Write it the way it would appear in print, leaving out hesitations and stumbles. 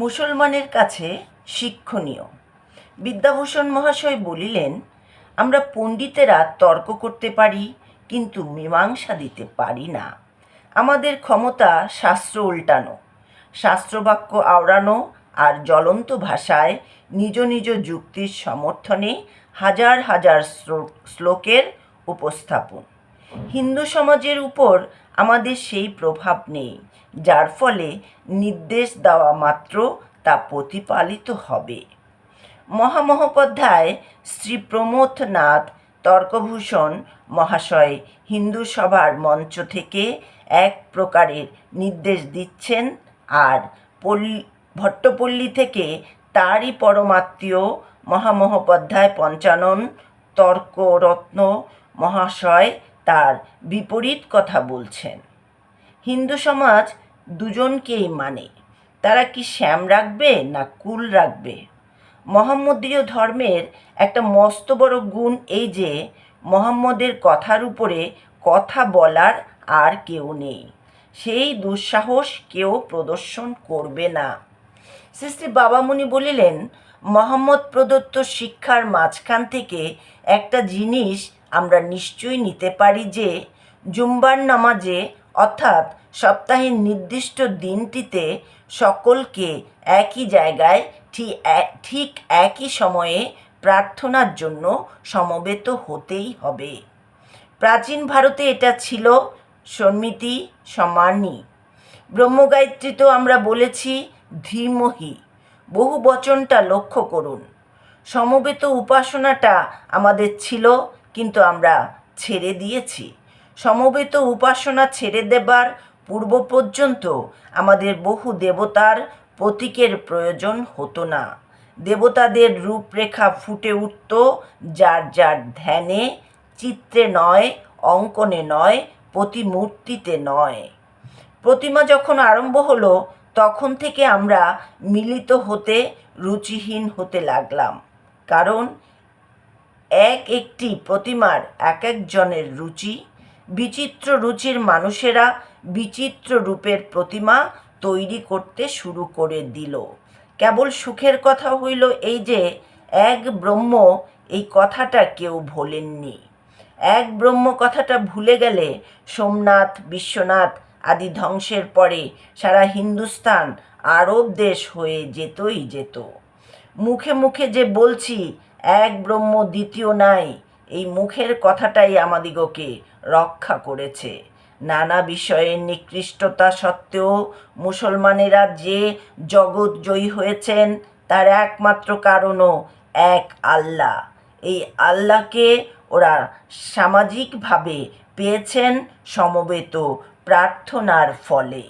মুসলমানের কাছে শিক্ষণীয়। বিদ্যাভূষণ মহাশয় বলিলেন, আমরা পণ্ডিতেরা তর্ক করতে পারি, কিন্তু মীমাংসা দিতে পারি না। আমাদের ক্ষমতা শাস্ত্র উল্টানো, শাস্ত্রবাক্য আওড়ানো আর জ্বলন্ত ভাষায় নিজ নিজ যুক্তির সমর্থনে হাজার হাজার শ্লোকের উপস্থাপন। হিন্দু সমাজের উপর আমাদের সেই প্রভাব নেই, যার ফলে নির্দেশ দেওয়া মাত্র তা প্রতিপালিত হবে। মহামহোপাধ্যায় শ্রী প্রমথনাথ তর্কভূষণ মহাশয় হিন্দু সভার মঞ্চ থেকে এক প্রকারের নির্দেশ দিচ্ছেন, আর ভট্টপল্লী থেকে তারই পরমাত্মীয় মহামহোপাধ্যায় পঞ্চানন তর্করত্ন মহাশয় তার বিপরীত কথা বলছেন। হিন্দু সমাজ দুজনকেই মানে, তারা কি শ্যাম রাখবে না কুল রাখবে? মোহাম্মদীয় ধর্মের একটা মস্ত বড় গুণ এই যে মোহাম্মদের কথার উপরে কথা বলার আর কেউ নেই, সেই দুঃসাহস কেউ প্রদর্শন করবে না। শ্রী শ্রী বাবামুনি বলিলেন, মোহাম্মদ প্রদত্ত শিক্ষার মাঝখান থেকে একটা জিনিস আমরা নিশ্চয়ই নিতে পারি যে জুম্বার নামাজে অর্থাৎ সপ্তাহের নির্দিষ্ট দিনটিতে সকলকে একই জায়গায় ঠিক একই সময়ে প্রার্থনার জন্য সমবেত হতেই হবে। প্রাচীন ভারতে এটা ছিল সন্মিতি সমানি। ব্রহ্মগায়ত্রীতেও আমরা বলেছি ধীমহি। বহু বচনটা লক্ষ্য করুন। সমবেত উপাসনাটা আমাদের ছিল, কিন্তু আমরা ছেড়ে দিয়েছি। সমবেত উপাসনা ছেড়ে দেবার পূর্ব পর্যন্ত আমাদের বহু দেবতার প্রতীকের প্রয়োজন হতো না। দেবতাদের রূপরেখা ফুটে উঠত যার যার ধ্যানে, চিত্রে নয়, অঙ্কনে নয়, প্রতিমূর্তিতে নয়। প্রতিমা যখন আরম্ভ হলো, তখন থেকে আমরা মিলিত হতে রুচিহীন হতে লাগলাম, কারণ একটি প্রতিমার এক একজনের রুচি। বিচিত্র রুচির মানুষেরা বিচিত্র রূপের প্রতিমা তৈরি করতে শুরু করে দিল। কেবল সুখের কথা হইল এই যে এক ব্রহ্ম, এই কথাটা কেউ ভোলেননি। এক ব্রহ্ম কথাটা ভুলে গেলে সোমনাথ, বিশ্বনাথ আদি ধ্বংসের পরে সারা হিন্দুস্তান আরব দেশ হয়ে যেতই যেত। মুখে মুখে যে বলছি এক ব্রহ্ম দ্বিতীয় নাই, এই মুখের কথাটাই আমাদিগকে রক্ষা করেছে। নানা বিষয়ের নিকৃষ্টতা সত্ত্বেও মুসলমানেরা যে জগৎ জয়ী হয়েছেন, তার একমাত্র কারণও এক আল্লাহ। এই আল্লাহকে ওরা সামাজিকভাবে পেয়েছেন সমবেত প্রার্থনার ফলে।